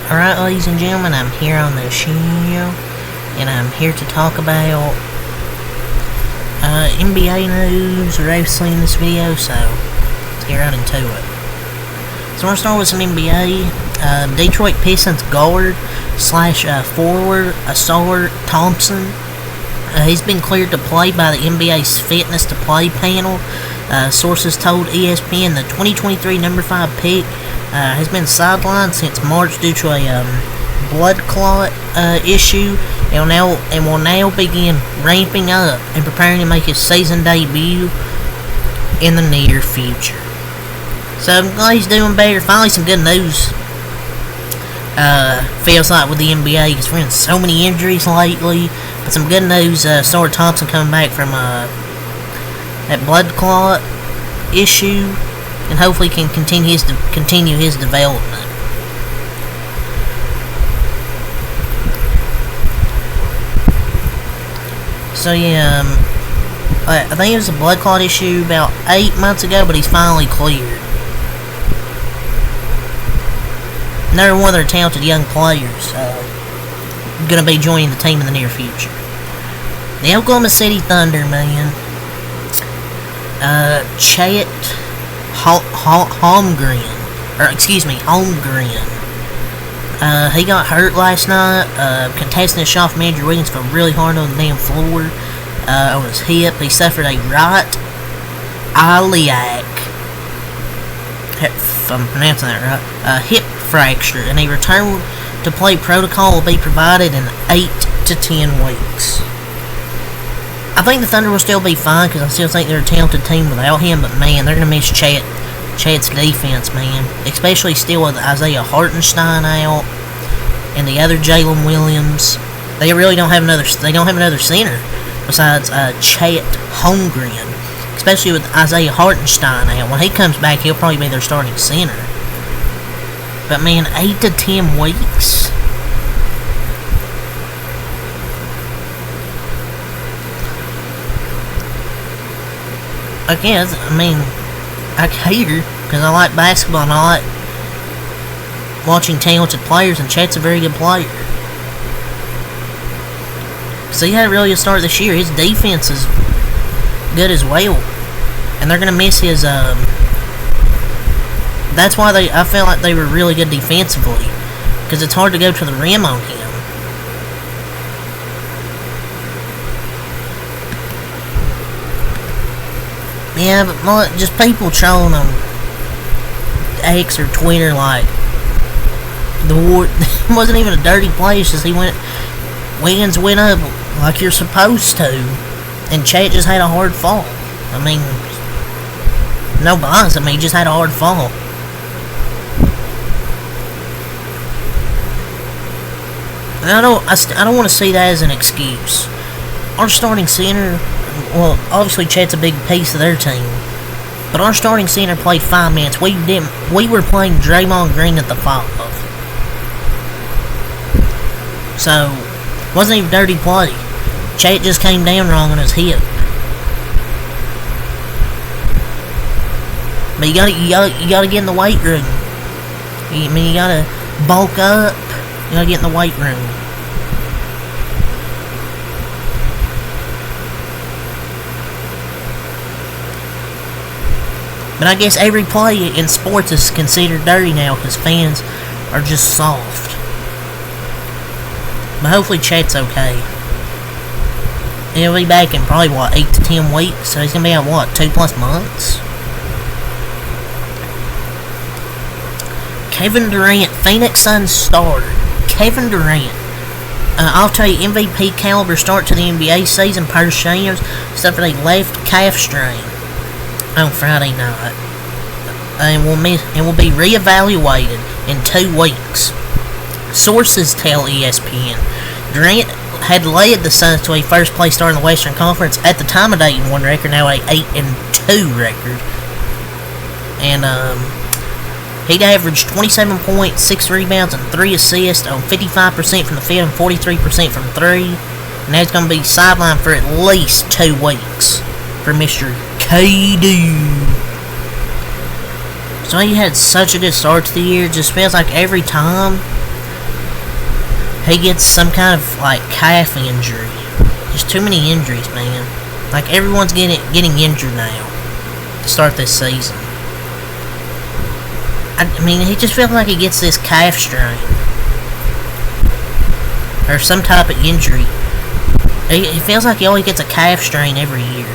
Alright, ladies and gentlemen, I'm here on the show, and I'm here to talk about NBA news, wrestling in this video, so let's get right into it. So we're going to start with some NBA. Detroit Pistons guard slash forward, Ausar Thompson. He's been cleared to play by the NBA's Fitness to Play panel. Sources told ESPN the 2023 number 5 pick has been sidelined since March due to a blood clot issue, and will now begin ramping up and preparing to make his season debut in the near future. So I'm glad he's doing better. Finally, some good news. Feels like with the NBA, because we're in so many injuries lately. But some good news. Ausar Thompson coming back from that blood clot issue, and hopefully can continue his development. So yeah, I think it was a blood clot issue about 8 months ago, but he's finally cleared. Another one of their talented young players going to be joining the team in the near future. The Oklahoma City Thunder, man. Chet Holmgren. He got hurt last night, contesting a shot from Andrew Wiggins, fell really hard on the damn floor, on his hip. He suffered a right iliac, if I'm pronouncing that right, hip fracture, and a return to play protocol will be provided in 8 to 10 weeks. I think the Thunder will still be fine, because I still think they're a talented team without him, but man, they're going to miss Chet's defense, man. Especially still with Isaiah Hartenstein out and the other Jalen Williams. They really don't have another center besides Chet Holmgren. Especially with Isaiah Hartenstein out. When he comes back, he'll probably be their starting center. But man, 8 to 10 weeks? I guess, I care, because I like basketball and I like watching talented players, and Chet's a very good player. So he had a really good start this year. His defense is good as well, and they're going to miss his, that's why I felt like they were really good defensively, because it's hard to go to the rim on him. Yeah, but just people trolling on X or Twitter like the war wasn't even a dirty play. It's just Wiggins went up like you're supposed to, and Chet just had a hard fall. No bias. He just had a hard fall. And I don't want to see that as an excuse. Our starting center. Well, obviously Chet's a big piece of their team, but our starting center played 5 minutes. We were playing Draymond Green at the 5. So, wasn't even a dirty play. Chet just came down wrong on his hip. But you gotta get in the weight room. You gotta bulk up. You gotta get in the weight room. But I guess every play in sports is considered dirty now, because fans are just soft. But hopefully Chet's okay. He'll be back in probably, 8 to 10 weeks? So he's going to be out, 2+ months? Kevin Durant, Phoenix Suns star. Kevin Durant. I'll tell you, MVP caliber start to the NBA season per Shams, suffered a left calf strain on Friday night, and will be reevaluated in 2 weeks. Sources tell ESPN Durant had led the Suns to a first place start in the Western Conference at the time of 8-1 record, now a 8-2 record, and he'd averaged 27 points, 6 rebounds, and 3 assists on 55% from the field and 43% from 3, and that's going to be sidelined for at least 2 weeks for Mr. KD. So he had such a good start to the year. Just feels like every time he gets some kind of like calf injury. There's too many injuries, man. Like everyone's getting injured now to start this season. I mean, he just feels like he gets this calf strain or some type of injury. He feels like he always gets a calf strain every year.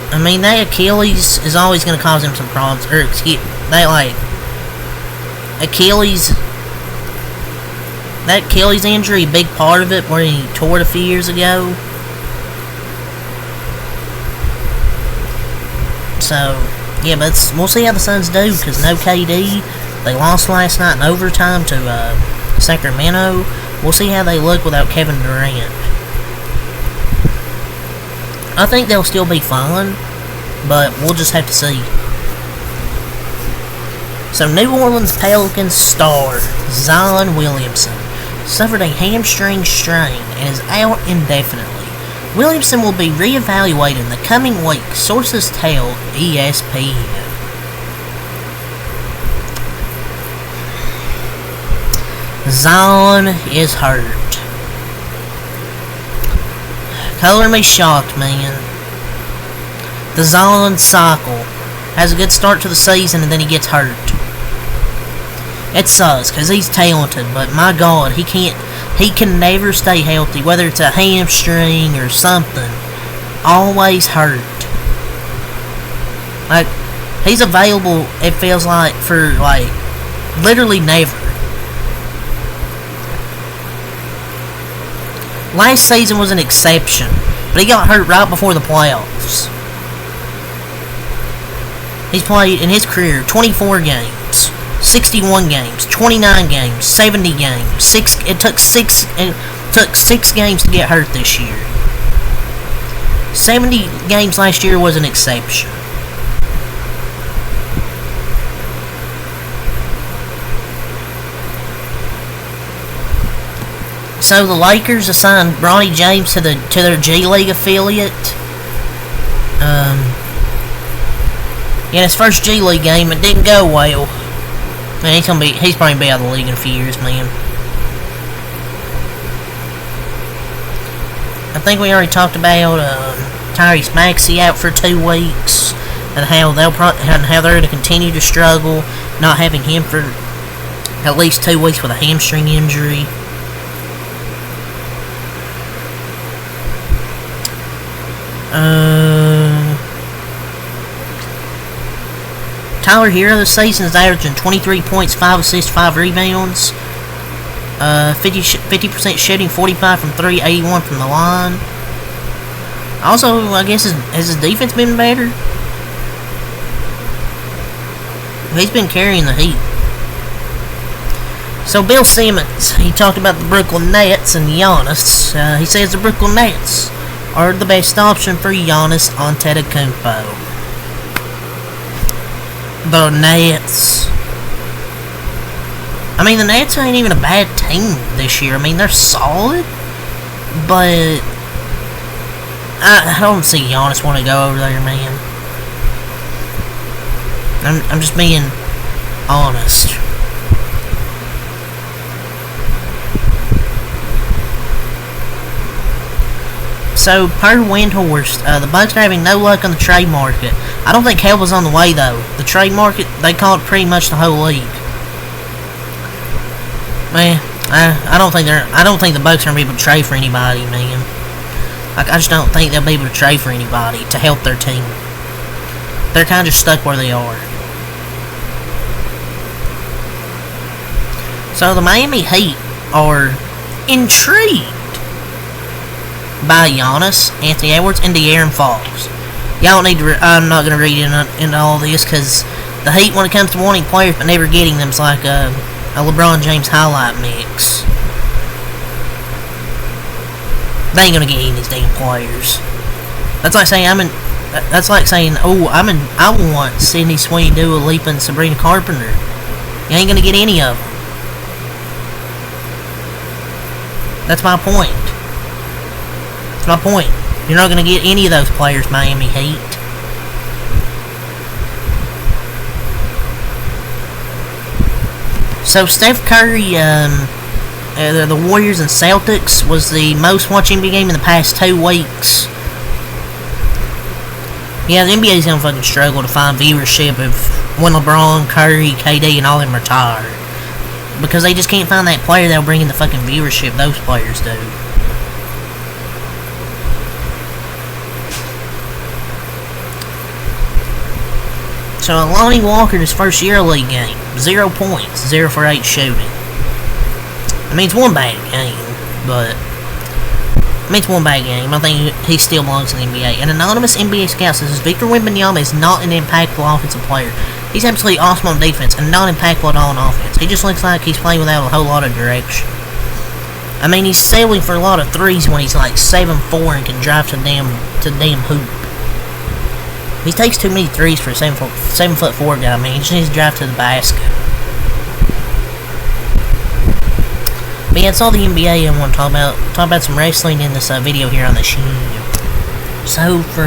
I mean, that Achilles is always going to cause him some problems. Or, Achilles... That Achilles injury, a big part of it, where he tore it a few years ago. So, yeah, but we'll see how the Suns do, because no KD. They lost last night in overtime to Sacramento. We'll see how they look without Kevin Durant. I think they'll still be fine, but we'll just have to see. So, New Orleans Pelicans star Zion Williamson suffered a hamstring strain and is out indefinitely. Williamson will be reevaluated in the coming week, sources tell ESPN. Zion is hurt. Color me shocked, man. The Zion cycle has a good start to the season and then he gets hurt. It sucks because he's talented, but my God, he can never stay healthy, whether it's a hamstring or something. Always hurt. Like, he's available, it feels like, for like literally never. Last season was an exception, but he got hurt right before the playoffs. He's played in his career 24 games, 61 games, 29 games, 70 games. It took six games to get hurt this year. 70 games last year was an exception. So the Lakers assigned Bronny James to their G League affiliate. In his first G League game, it didn't go well. Man, he's probably gonna be out of the league in a few years, man. I think we already talked about Tyrese Maxey out for 2 weeks, and how they're going to continue to struggle, not having him for at least 2 weeks with a hamstring injury. Tyler Hero this season is averaging 23 points, 5 assists, 5 rebounds. 50% shooting, 45 from 3, 81 from the line. Also, I guess, has his defense been better? He's been carrying the heat. So, Bill Simmons, he talked about the Brooklyn Nets and Giannis. He says the Brooklyn Nets are the best option for Giannis Antetokounmpo. The Nets. I mean, the Nets ain't even a bad team this year. I mean, they're solid, but I don't see Giannis want to go over there, man. I'm just being honest. So, per Windhorst, the Bucks are having no luck on the trade market. I don't think help is on the way, though. The trade market, they call it pretty much the whole league. Man, I don't think the Bucks are gonna be able to trade for anybody, man. Like, I just don't think they'll be able to trade for anybody to help their team. They're kind of just stuck where they are. So the Miami Heat are intrigued by Giannis, Anthony Edwards, and De'Aaron Fox. Y'all don't need to. I'm not gonna read into all this because the Heat, when it comes to wanting players but never getting them, is like a LeBron James highlight mix. They ain't gonna get any of these damn players. That's like saying I want Sydney Sweeney, Dua Lipa, and Sabrina Carpenter. You ain't gonna get any of them. That's my point. That's my point. You're not gonna get any of those players, Miami Heat. So Steph Curry, the Warriors and Celtics was the most watched NBA game in the past 2 weeks. Yeah, the NBA's gonna fucking struggle to find viewership when LeBron, Curry, KD, and all them retire. Because they just can't find that player that'll bring in the fucking viewership those players do. So Lonnie Walker in his first year league game, 0 points, 0 for 8 shooting. I mean, it's one bad game, but I think he still belongs in the NBA. An anonymous NBA scout says Victor Wembanyama is not an impactful offensive player. He's absolutely awesome on defense and not impactful at all on offense. He just looks like he's playing without a whole lot of direction. I mean, he's settling for a lot of threes when he's like 7'4" and can drive to damn hoop. He takes too many threes for a 7'4" guy. I mean, he just needs to drive to the basket. But yeah, it's all the NBA I want to talk about. Talk about some wrestling in this video here on the show. So for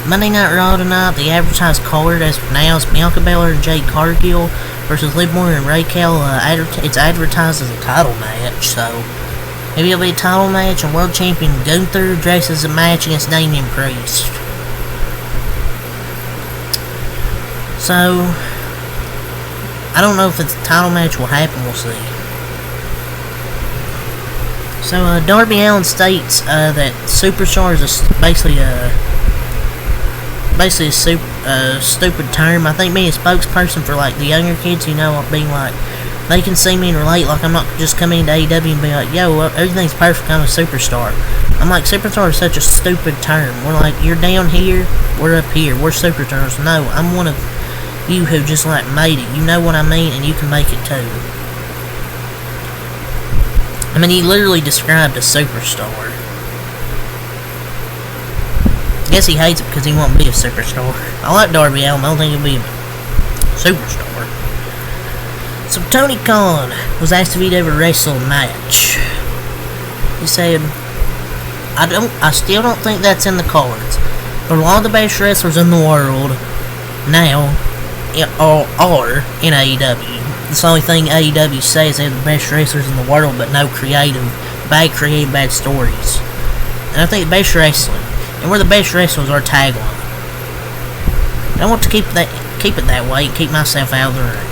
Monday Night Raw tonight, the advertised card as of now is Bianca Belair and Jade Cargill versus Liv Morgan and Raquel. It's advertised as a title match, so maybe it'll be a title match, and World Champion Gunther addresses a match against Damian Priest. So I don't know if the title match will happen. We'll see. So Darby Allin states that Superstar is basically a stupid term. I think being a spokesperson for like the younger kids, you know, being like, they can see me and relate. Like, I'm not just coming into AEW and be like, yo, everything's perfect, I'm a superstar. I'm like, superstar is such a stupid term. We're like, you're down here, we're up here, we're superstars. No, I'm one of you who just like made it. You know what I mean, and you can make it too. I mean, he literally described a superstar. I guess he hates it because he won't be a superstar. I like Darby Allin, I don't think he'll be a superstar. So Tony Khan was asked if he'd ever wrestle a match. He said, I still don't think that's in the cards. But a lot of the best wrestlers in the world now are in AEW. That's the only thing AEW says, they have the best wrestlers in the world, but no bad stories. And I think the best wrestling, and we're the best wrestlers, our tagline. And I want to keep it that way, keep myself out of the ring.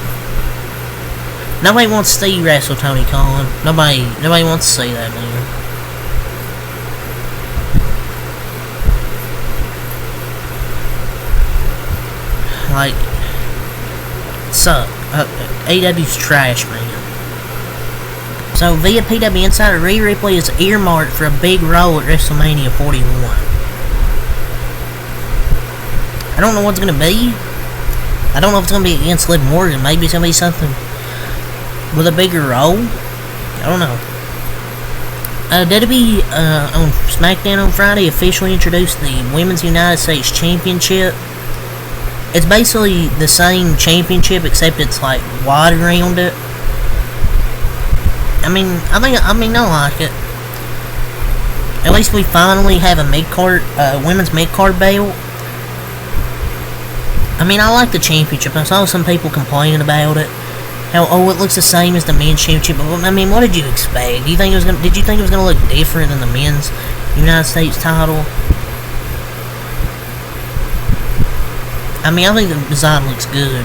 Nobody wants to see you wrestle Tony Khan. Nobody wants to see that, man. Like, suck. AEW's trash, man. So, via PW Insider, Rhea Ripley is earmarked for a big role at WrestleMania 41. I don't know what's going to be. I don't know if it's going to be against Liv Morgan. Maybe it's going to be something with a bigger role. I don't know. WWE on SmackDown on Friday officially introduced the Women's United States Championship. It's basically the same championship, except it's like wide around it. I like it. At least we finally have a women's mid-card belt. I mean, I like the championship. I saw some people complaining about it. How, it looks the same as the men's championship. But I mean, what did you expect? Did you think it was gonna look different than the men's United States title? I mean, I think the design looks good.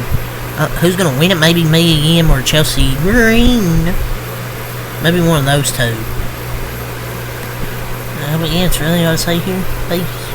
Who's going to win it? Maybe Mia Yim or Chelsea Green. Maybe one of those two. But yeah, that's really all I say here. Peace.